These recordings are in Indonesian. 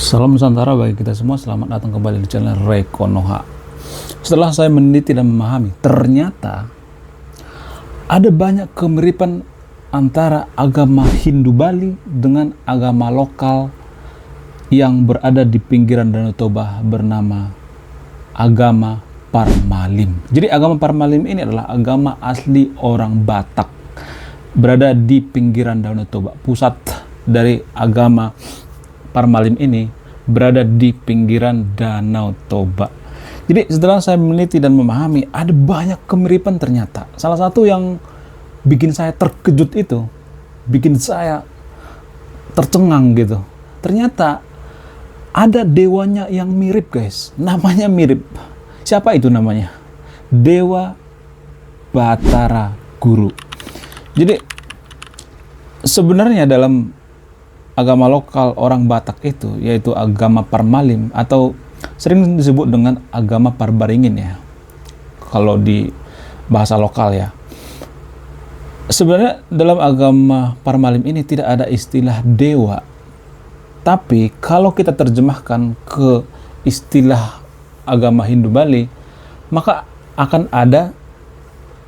Salam Nusantara bagi kita semua, selamat datang kembali di channel Ray Konoha. Setelah saya meneliti dan memahami, ternyata ada banyak kemiripan antara agama Hindu Bali dengan agama lokal yang berada di pinggiran Danau Toba bernama agama Parmalim. Jadi agama Parmalim ini adalah agama asli orang Batak, berada di pinggiran Danau Toba. Pusat dari agama Parmalim ini berada di pinggiran Danau Toba. Jadi setelah saya meneliti dan memahami, ada banyak kemiripan ternyata. Salah satu yang bikin saya terkejut itu, bikin saya tercengang gitu. Ternyata ada dewanya yang mirip, guys. Namanya mirip. Siapa itu namanya? Dewa Batara Guru. Jadi sebenarnya dalam agama lokal orang Batak itu, yaitu agama Parmalim atau sering disebut dengan agama Parbaringin ya, kalau di bahasa lokal ya. Sebenarnya dalam agama Parmalim ini tidak ada istilah dewa, tapi kalau kita terjemahkan ke istilah agama Hindu Bali, maka akan ada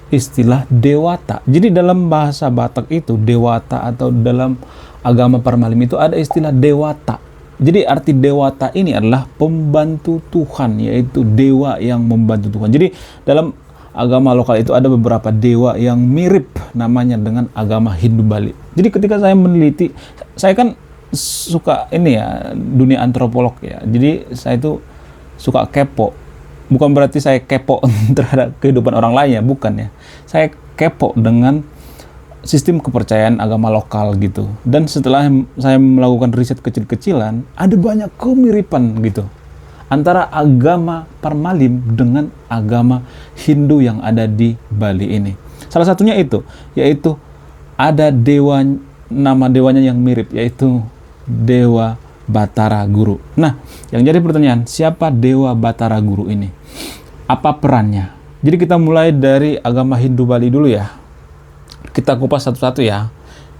istilah dewata. Jadi dalam bahasa Batak itu dewata, atau dalam agama Parmalim itu ada istilah dewata. Jadi arti dewata ini adalah pembantu Tuhan, yaitu dewa yang membantu Tuhan. Jadi dalam agama lokal itu ada beberapa dewa yang mirip namanya dengan agama Hindu Bali. Jadi ketika saya meneliti, saya kan suka ini ya, dunia antropolog ya. Jadi saya itu suka kepo. Bukan berarti saya kepo terhadap kehidupan orang lain ya, bukan ya. Saya kepo dengan sistem kepercayaan agama lokal gitu. Dan setelah saya melakukan riset kecil-kecilan, ada banyak kemiripan gitu antara agama Parmalim dengan agama Hindu yang ada di Bali ini. Salah satunya itu, yaitu ada dewa, nama dewanya yang mirip, yaitu Dewa Batara Guru. Nah, yang jadi pertanyaan, siapa Dewa Batara Guru ini? Apa perannya? Jadi kita mulai dari agama Hindu Bali dulu ya. Kita kupas satu-satu ya.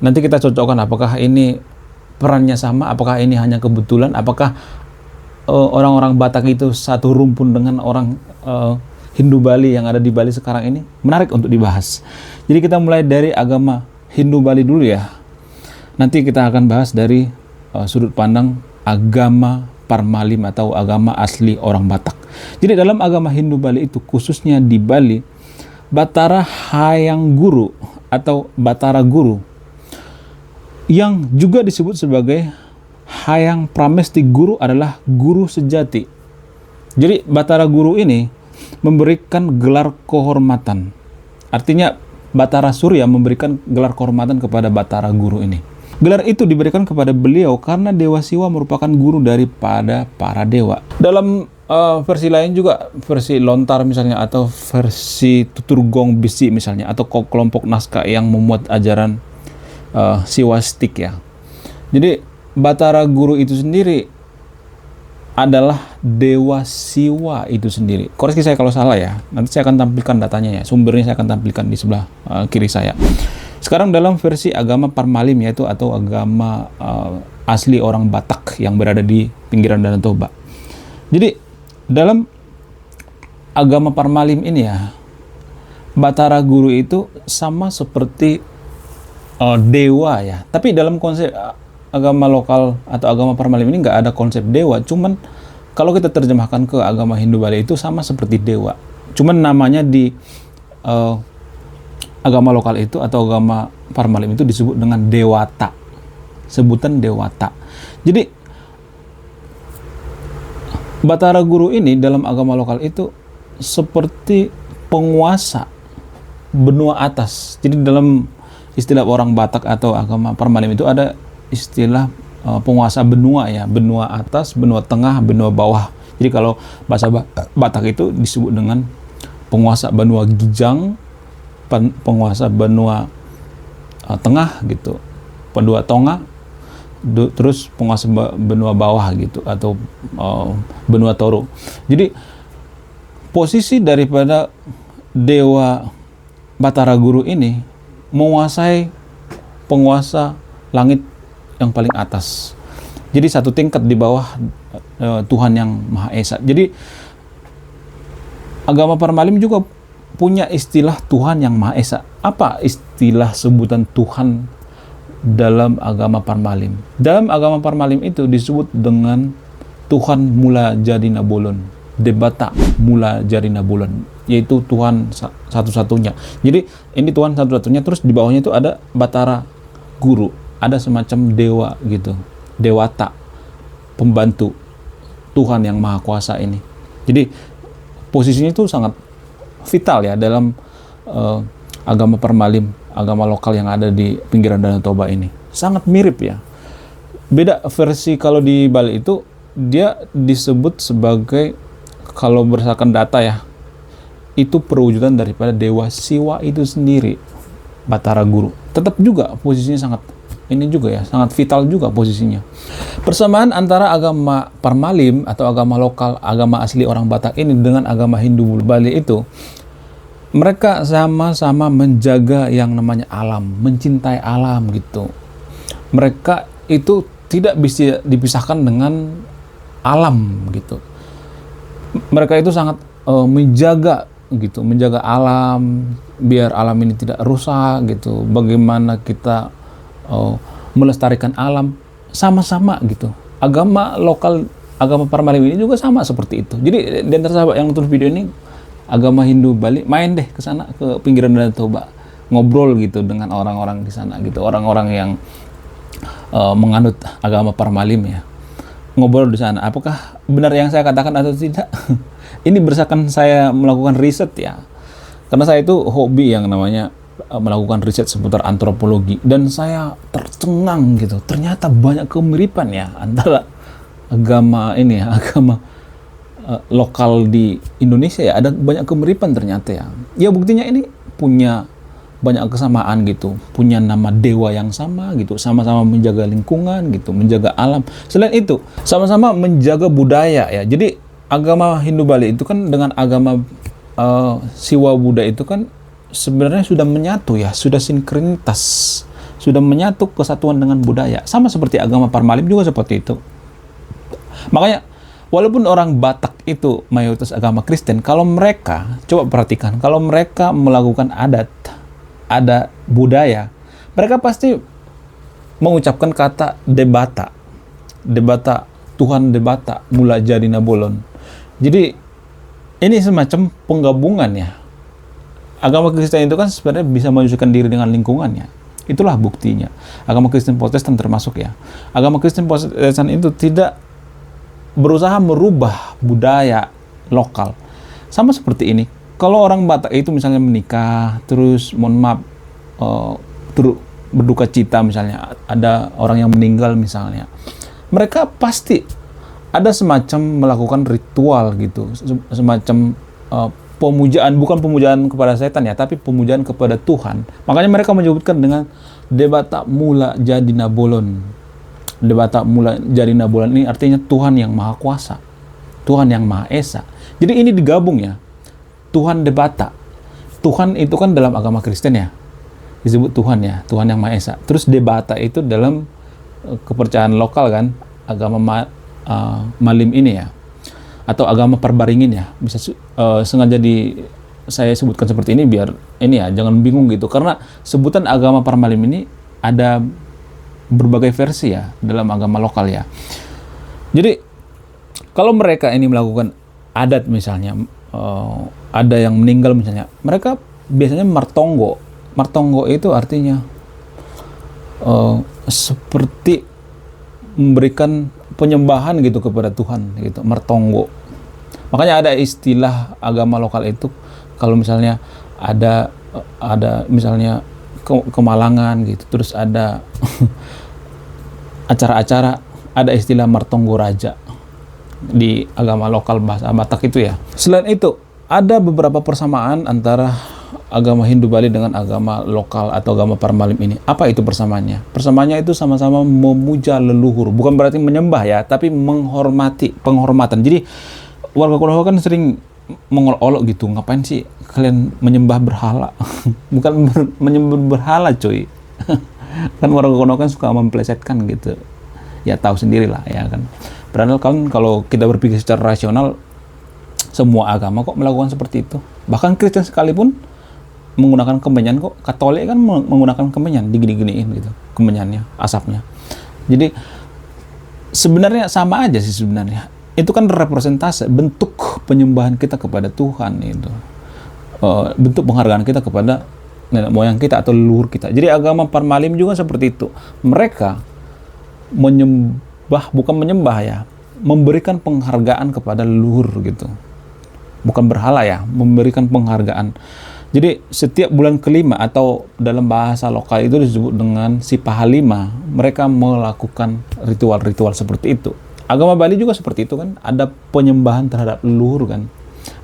Nanti kita cocokkan apakah ini perannya sama, apakah ini hanya kebetulan, apakah orang-orang Batak itu satu rumpun dengan orang Hindu Bali yang ada di Bali sekarang ini. Menarik untuk dibahas. Jadi kita mulai dari agama Hindu Bali dulu ya. Nanti kita akan bahas dari sudut pandang agama Parmalim atau agama asli orang Batak. Jadi dalam agama Hindu Bali itu, khususnya di Bali, Batara Hayang Guru atau Batara Guru, yang juga disebut sebagai Hayang Pramesti Guru, adalah guru sejati. Jadi Batara Guru ini memberikan gelar kehormatan. Artinya Batara Surya memberikan gelar kehormatan kepada Batara Guru ini. Gelar itu diberikan kepada beliau karena Dewa Siwa merupakan guru daripada para dewa. Dalam versi lain juga, versi lontar misalnya, atau versi tutur gong besi misalnya, atau kelompok naskah yang memuat ajaran siwastik ya. Jadi Batara Guru itu sendiri adalah Dewa Siwa itu sendiri. Koreksi saya kalau salah ya. Nanti saya akan tampilkan datanya ya. Sumbernya saya akan tampilkan di sebelah kiri saya. Sekarang dalam versi agama Parmalim, yaitu atau agama asli orang Batak yang berada di pinggiran Danau Toba. Jadi dalam agama Parmalim ini ya, Batara Guru itu sama seperti dewa ya. Tapi dalam konsep agama lokal atau agama Parmalim ini nggak ada konsep dewa. Cuman kalau kita terjemahkan ke agama Hindu Bali itu sama seperti dewa. Cuman namanya di agama lokal itu atau agama Parmalim itu disebut dengan dewata. Sebutan dewata. Jadi Batara Guru ini dalam agama lokal itu seperti penguasa benua atas. Jadi dalam istilah orang Batak atau agama Parmalim itu ada istilah penguasa benua ya, benua atas, benua tengah, benua bawah. Jadi kalau bahasa Batak itu disebut dengan penguasa benua Gijang, penguasa benua tengah gitu, benua Tonga, terus penguasa benua bawah gitu, atau benua Toro. Jadi posisi daripada Dewa Batara Guru ini menguasai penguasa langit yang paling atas. Jadi satu tingkat di bawah Tuhan yang Maha Esa. Jadi agama Parmalim juga punya istilah Tuhan yang Maha Esa. Apa istilah sebutan Tuhan dalam agama Parmalim? Dalam agama Parmalim itu disebut dengan Tuhan Mula Jadi Nabolon, Debata Mula Jadi Nabolon, yaitu Tuhan satu-satunya. Jadi ini Tuhan satu-satunya, terus di bawahnya itu ada Batara Guru, ada semacam dewa gitu, dewata, pembantu Tuhan yang Maha Kuasa ini. Jadi posisinya itu sangat vital ya dalam agama Parmalim, agama lokal yang ada di pinggiran Danau Toba ini. Sangat mirip ya. Beda versi kalau di Bali itu dia disebut sebagai, kalau berdasarkan data ya, itu perwujudan daripada Dewa Siwa itu sendiri, Batara Guru. Tetap juga posisinya sangat, ini juga ya, sangat vital juga posisinya. Persamaan antara agama Parmalim atau agama lokal, agama asli orang Batak ini dengan agama Hindu Bali itu, mereka sama-sama menjaga yang namanya alam, mencintai alam gitu. Mereka itu tidak bisa dipisahkan dengan alam gitu. Mereka itu sangat menjaga gitu, menjaga alam biar alam ini tidak rusak gitu. Bagaimana kita melestarikan alam sama-sama gitu. Agama lokal, agama Parmalim ini juga sama seperti itu. Jadi di antara sahabat yang nonton video ini agama Hindu Bali, main deh ke sana, ke pinggiran Danau Toba, ngobrol gitu dengan orang-orang di sana gitu, orang-orang yang menganut agama Parmalim ya. Ngobrol di sana, apakah benar yang saya katakan atau tidak? Ini berdasarkan saya melakukan riset ya, karena saya itu hobi yang namanya melakukan riset seputar antropologi, dan saya tercengang gitu, ternyata banyak kemiripan ya antara agama ini ya, agama lokal di Indonesia ya, ada banyak kemiripan ternyata ya. Ya buktinya ini punya banyak kesamaan gitu, punya nama dewa yang sama gitu, sama-sama menjaga lingkungan gitu, menjaga alam. Selain itu, sama-sama menjaga budaya ya. Jadi agama Hindu Bali itu kan dengan agama Siwa Buddha itu kan sebenarnya sudah menyatu ya, sudah sinkrenitas, sudah menyatu kesatuan dengan budaya. Sama seperti agama Parmalim juga seperti itu. Makanya walaupun orang Batak itu mayoritas agama Kristen, kalau mereka, coba perhatikan, kalau mereka melakukan adat, ada budaya, mereka pasti mengucapkan kata Debata, Debata, Tuhan Debata Mula Jadi Nabolon. Jadi ini semacam penggabungan ya. Agama Kristen itu kan sebenarnya bisa menyesuaikan diri dengan lingkungannya. Itulah buktinya. Agama Kristen Protestan termasuk ya. Agama Kristen Protestan itu tidak berusaha merubah budaya lokal. Sama seperti ini. Kalau orang Batak itu misalnya menikah, terus mohon maaf, berduka cita misalnya, ada orang yang meninggal misalnya, mereka pasti ada semacam melakukan ritual gitu, semacam pemujaan, bukan pemujaan kepada setan ya, tapi pemujaan kepada Tuhan. Makanya mereka menyebutkan dengan Debata Mula Jadi Nabolon. Debata Mula Jadi Nabolon ini artinya Tuhan yang Maha Kuasa, Tuhan yang Maha Esa. Jadi ini digabung ya, Tuhan Debata. Tuhan itu kan dalam agama Kristen ya, disebut Tuhan ya, Tuhan yang Maha Esa. Terus Debata itu dalam kepercayaan lokal kan, agama Malim ini ya, atau agama Parbaringin ya. Bisa sengaja saya sebutkan seperti ini biar ini ya, jangan bingung gitu. Karena sebutan agama Parmalim ini ada berbagai versi ya dalam agama lokal ya. Jadi kalau mereka ini melakukan adat misalnya, ada yang meninggal misalnya, mereka biasanya martonggo. Martonggo itu artinya seperti memberikan penyembahan gitu kepada Tuhan gitu, martonggo. Makanya ada istilah agama lokal itu, kalau misalnya ada misalnya kemalangan gitu, terus ada acara-acara, ada istilah martonggo raja di agama lokal bahasa Batak itu ya. Selain itu, ada beberapa persamaan antara agama Hindu Bali dengan agama lokal atau agama Parmalim ini. Apa itu persamaannya? Persamaannya itu sama-sama memuja leluhur. Bukan berarti menyembah ya, tapi menghormati, penghormatan. Jadi warga Konoha kan sering mengolok-olok gitu. Ngapain sih kalian menyembah berhala? Bukan menyembah berhala, coy. Kan warga Konoha kan suka memplesetkan gitu. ya tahu sendirilah ya kan. Padahal kan kalau kita berpikir secara rasional, semua agama kok melakukan seperti itu. Bahkan Kristen sekalipun menggunakan kemenyan kok. Katolik kan menggunakan kemenyan, digini-giniin gitu kemenyannya, asapnya. Jadi sebenarnya sama aja sih sebenarnya. Itu kan representasi bentuk penyembahan kita kepada Tuhan itu. Bentuk penghargaan kita kepada nenek moyang kita atau leluhur kita. Jadi agama Parmalim juga seperti itu. Mereka bukan menyembah ya, memberikan penghargaan kepada leluhur gitu. Bukan berhala ya, memberikan penghargaan. Jadi setiap bulan kelima atau dalam bahasa lokal itu disebut dengan Sipahalima, mereka melakukan ritual-ritual seperti itu. Agama Bali juga seperti itu kan, ada penyembahan terhadap leluhur kan,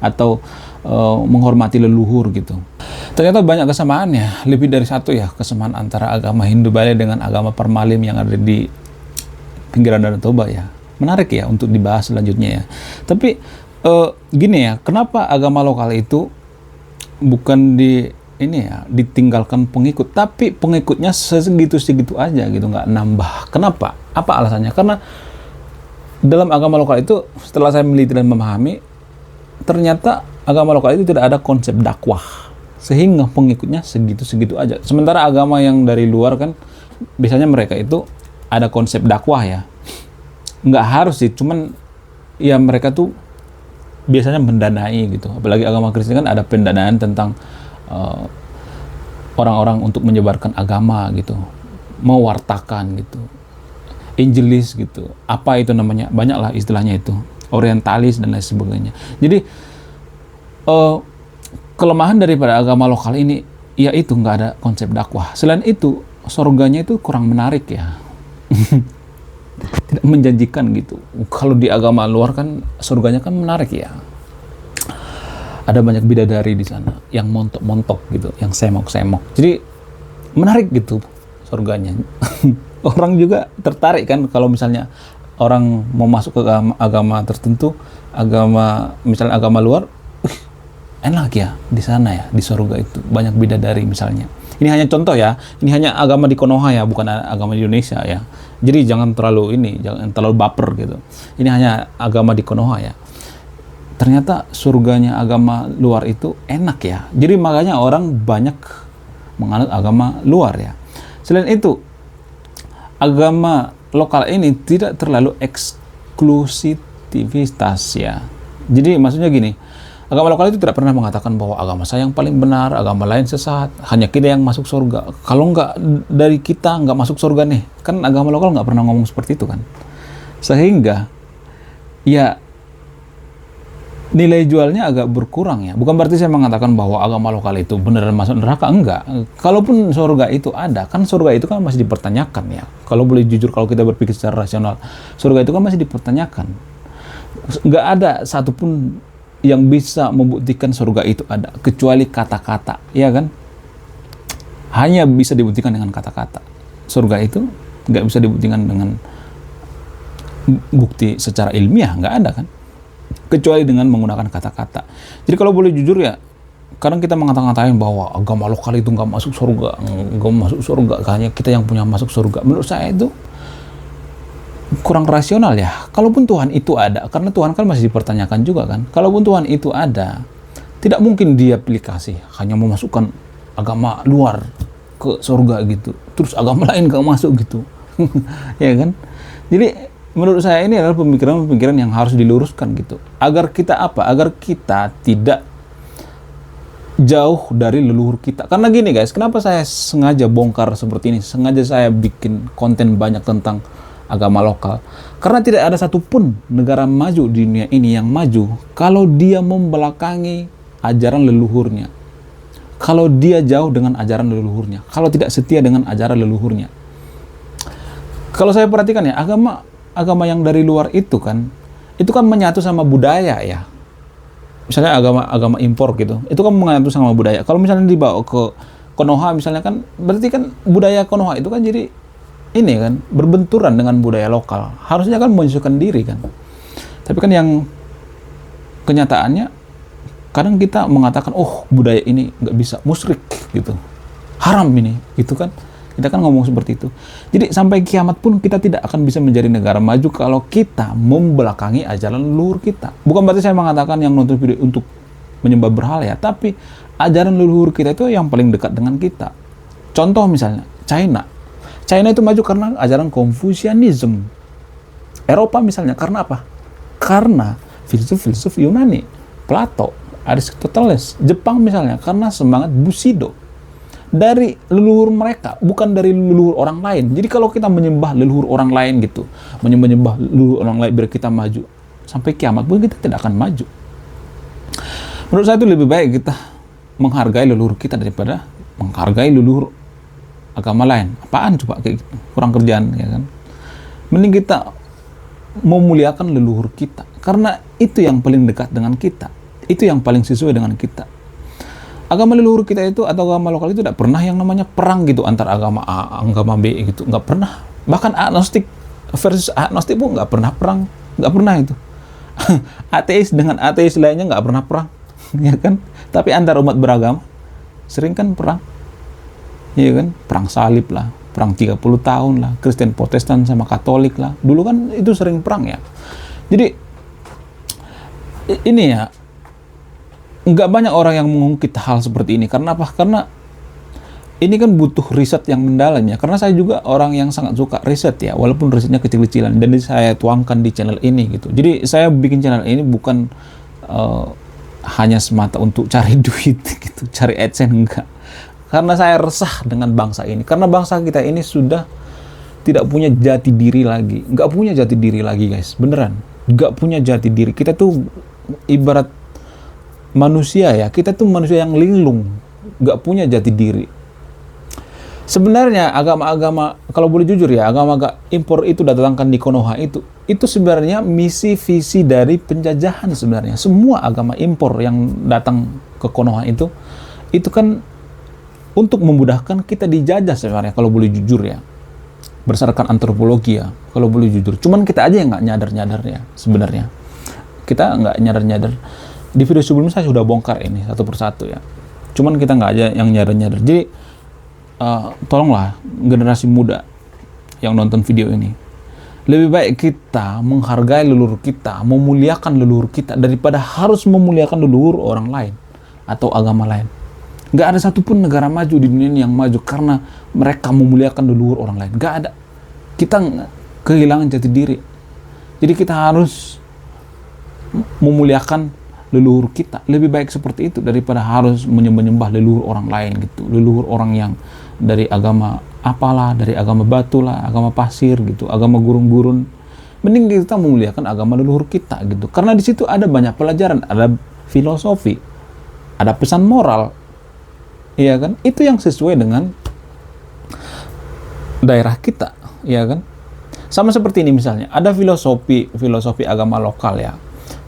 atau menghormati leluhur gitu. Ternyata banyak kesamaannya, lebih dari satu ya kesamaan antara agama Hindu Bali dengan agama Parmalim yang ada di pinggiran Danau Toba ya. Menarik ya untuk dibahas selanjutnya ya. Tapi gini ya, kenapa agama lokal itu bukan ditinggalkan pengikut, tapi pengikutnya segitu-segitu aja gitu, nggak nambah. Kenapa? Apa alasannya? Karena dalam agama lokal itu, setelah saya meneliti dan memahami, ternyata agama lokal itu tidak ada konsep dakwah, sehingga pengikutnya segitu-segitu aja. Sementara agama yang dari luar kan, biasanya mereka itu ada konsep dakwah ya. Nggak harus sih, cuman ya mereka tuh biasanya mendanai gitu. Apalagi agama Kristen kan ada pendanaan tentang orang-orang untuk menyebarkan agama gitu, mewartakan gitu, evangelis gitu. Apa itu namanya? Banyaklah istilahnya itu, orientalis dan lain sebagainya. Jadi kelemahan daripada agama lokal ini yaitu nggak ada konsep dakwah. Selain itu, surganya itu kurang menarik ya. Tidak menjanjikan gitu. Kalau di agama luar kan surganya kan menarik ya. Ada banyak bidadari di sana yang montok-montok gitu, yang semok-semok. Jadi menarik gitu surganya. Orang juga tertarik kan kalau misalnya orang mau masuk ke agama tertentu, misalnya agama luar, enak ya di sana ya, di surga itu banyak bidadari misalnya. Ini hanya contoh ya, ini hanya agama di Konoha ya, bukan agama di Indonesia ya. Jadi jangan terlalu baper gitu. Ini hanya agama di Konoha ya. Ternyata surganya agama luar itu enak ya. Jadi makanya orang banyak menganut agama luar ya. Selain itu, agama lokal ini tidak terlalu eksklusivitas ya. Jadi maksudnya gini, agama lokal itu tidak pernah mengatakan bahwa agama saya yang paling benar, agama lain sesat, hanya kita yang masuk surga. Kalau nggak dari kita nggak masuk surga nih, kan agama lokal nggak pernah ngomong seperti itu kan. Sehingga ya nilai jualnya agak berkurang ya. Bukan berarti saya mengatakan bahwa agama lokal itu beneran masuk neraka, enggak. Kalaupun surga itu ada, kan surga itu kan masih dipertanyakan ya. Kalau boleh jujur, kalau kita berpikir secara rasional, surga itu kan masih dipertanyakan. Nggak ada satupun yang bisa membuktikan surga itu ada, kecuali kata-kata, ya kan? Hanya bisa dibuktikan dengan kata-kata. Surga itu nggak bisa dibuktikan dengan bukti secara ilmiah, nggak ada kan? Kecuali dengan menggunakan kata-kata. Jadi kalau boleh jujur ya, kadang kita mengata-ngatain bahwa agama lokal itu nggak masuk surga, hanya kita yang punya masuk surga. Menurut saya itu kurang rasional ya. Kalaupun Tuhan itu ada, karena Tuhan kan masih dipertanyakan juga kan. Kalaupun Tuhan itu ada, tidak mungkin dia pilih kasih hanya memasukkan agama luar ke surga gitu, terus agama lain gak masuk gitu. Ya kan? Jadi menurut saya ini adalah pemikiran-pemikiran yang harus diluruskan gitu. Agar kita apa? Agar kita tidak jauh dari leluhur kita. Karena gini guys, kenapa saya sengaja bongkar seperti ini? Sengaja saya bikin konten banyak tentang agama lokal. Karena tidak ada satupun negara maju di dunia ini yang maju kalau dia membelakangi ajaran leluhurnya. Kalau dia jauh dengan ajaran leluhurnya. Kalau tidak setia dengan ajaran leluhurnya. Kalau saya perhatikan ya, agama yang dari luar itu kan menyatu sama budaya ya. Misalnya agama impor gitu, itu kan menyatu sama budaya. Kalau misalnya dibawa ke Konoha misalnya kan, berarti kan budaya Konoha itu kan jadi ini kan berbenturan dengan budaya lokal. Harusnya kan menyesuaikan diri kan. Tapi kan yang kenyataannya kadang kita mengatakan, oh budaya ini nggak bisa, musyrik gitu, haram ini gitu kan. Kita kan ngomong seperti itu. Jadi sampai kiamat pun kita tidak akan bisa menjadi negara maju kalau kita membelakangi ajaran leluhur kita. Bukan berarti saya mengatakan yang nonton video untuk menyembah berhala ya, tapi ajaran leluhur kita itu yang paling dekat dengan kita. Contoh misalnya China. China itu maju karena ajaran Konfusianisme. Eropa misalnya karena apa? Karena filsuf-filsuf Yunani, Plato, Aristoteles. Jepang misalnya karena semangat Bushido. Dari leluhur mereka, bukan dari leluhur orang lain. Jadi kalau kita menyembah leluhur orang lain gitu, menyembah leluhur orang lain biar kita maju, sampai kiamat pun kita tidak akan maju. Menurut saya itu lebih baik kita menghargai leluhur kita daripada menghargai leluhur agama lain. Apaan coba kayak gitu? Kurang kerjaan ya kan? Mending kita memuliakan leluhur kita, karena itu yang paling dekat dengan kita, itu yang paling sesuai dengan kita. Agama leluhur kita itu atau agama lokal itu tidak pernah yang namanya perang gitu antar agama A, agama B gitu, nggak pernah. Bahkan agnostik versus agnostik pun nggak pernah perang, nggak pernah itu. Ateis dengan ateis lainnya nggak pernah perang, ya kan? Tapi antar umat beragama sering kan perang, ya kan? Perang salib lah, perang 30 tahun lah, Kristen Protestan sama Katolik lah. Dulu kan itu sering perang ya. Jadi ini ya, nggak banyak orang yang mengungkit hal seperti ini. Karena apa? Karena ini kan butuh riset yang mendalam ya. Karena saya juga orang yang sangat suka riset ya, walaupun risetnya kecil-kecilan. Dan saya tuangkan di channel ini gitu. Jadi saya bikin channel ini bukan hanya semata untuk cari duit gitu, cari AdSense, enggak. Karena saya resah dengan bangsa ini. Karena bangsa kita ini sudah tidak punya jati diri lagi. Nggak punya jati diri lagi guys, beneran. Nggak punya jati diri. Kita tuh ibarat manusia ya, kita tuh manusia yang linglung, nggak punya jati diri. Sebenarnya agama-agama, kalau boleh jujur ya, agama impor itu datangkan di Konoha itu sebenarnya misi visi dari penjajahan sebenarnya. Semua agama impor yang datang ke Konoha itu kan untuk memudahkan kita dijajah sebenarnya, kalau boleh jujur ya. Berdasarkan antropologi ya, kalau boleh jujur. Cuman kita aja yang nggak nyadar-nyadar ya sebenarnya. Kita nggak nyadar-nyadar. Di video sebelumnya saya sudah bongkar ini satu persatu ya. Cuman kita nggak aja yang nyadar-nyadar. Jadi tolonglah generasi muda yang nonton video ini, lebih baik kita menghargai leluhur kita, memuliakan leluhur kita daripada harus memuliakan leluhur orang lain atau agama lain. Nggak ada satupun negara maju di dunia ini yang maju karena mereka memuliakan leluhur orang lain. Nggak ada. Kita kehilangan jati diri. Jadi kita harus memuliakan leluhur kita. Lebih baik seperti itu daripada harus menyembah leluhur orang lain gitu. Leluhur orang yang dari agama apalah, dari agama batu lah, agama pasir gitu, agama gurun-gurun. Mending kita memuliakan agama leluhur kita gitu. Karena di situ ada banyak pelajaran, ada filosofi, ada pesan moral. Iya kan? Itu yang sesuai dengan daerah kita, iya kan? Sama seperti ini misalnya, ada filosofi agama lokal ya.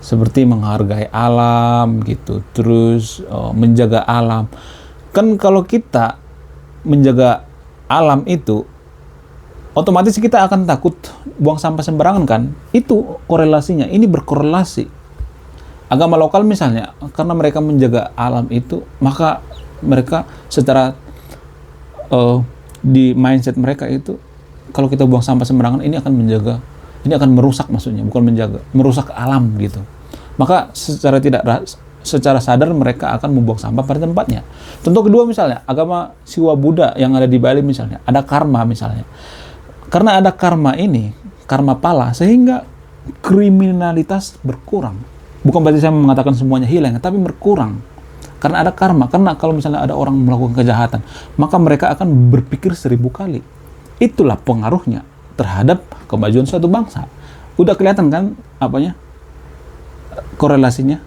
Seperti menghargai alam gitu, terus menjaga alam. Kan kalau kita menjaga alam itu, otomatis kita akan takut buang sampah sembarangan kan? Itu korelasinya, ini berkorelasi. Agama lokal misalnya, karena mereka menjaga alam itu, maka mereka secara di mindset mereka itu, kalau kita buang sampah sembarangan, ini akan menjaga, ini akan merusak, maksudnya bukan menjaga, merusak alam gitu. Maka secara sadar mereka akan membuang sampah pada tempatnya. Contoh kedua misalnya, agama Siwa Buddha yang ada di Bali misalnya, ada karma misalnya. Karena ada karma ini, karma pala, sehingga kriminalitas berkurang. Bukan berarti saya mengatakan semuanya hilang, tapi berkurang. Karena ada karma, karena kalau misalnya ada orang melakukan kejahatan, maka mereka akan berpikir 1000 kali. Itulah pengaruhnya terhadap kemajuan suatu bangsa. Udah kelihatan kan apanya? Korelasinya.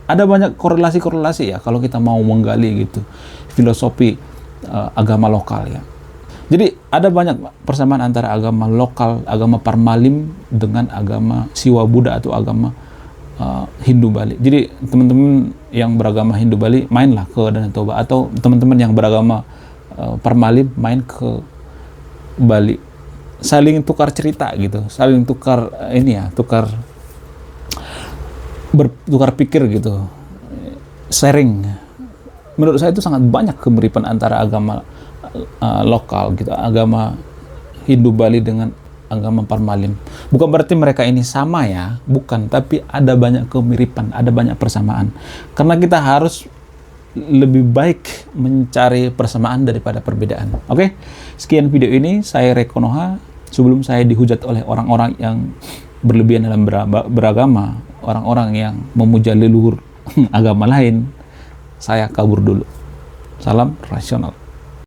Ada banyak korelasi-korelasi ya kalau kita mau menggali gitu filosofi agama lokal ya. Jadi ada banyak persamaan antara agama lokal, agama Parmalim dengan agama Siwa Buddha atau agama Hindu Bali. Jadi teman-teman yang beragama Hindu Bali mainlah ke Danau Toba, atau teman-teman yang beragama Parmalim main ke Bali. Saling tukar cerita gitu, saling tukar ini ya, bertukar pikir gitu, sharing. Menurut saya itu sangat banyak kemiripan antara agama lokal gitu, agama Hindu Bali dengan agama Parmalim. Bukan berarti mereka ini sama ya, bukan, tapi ada banyak kemiripan, ada banyak persamaan. Karena kita harus lebih baik mencari persamaan daripada perbedaan. Oke, sekian video ini. Saya Reko Noha. Sebelum saya dihujat oleh orang-orang yang berlebihan dalam beragama, orang-orang yang memuja leluhur agama lain, saya kabur dulu. Salam rasional.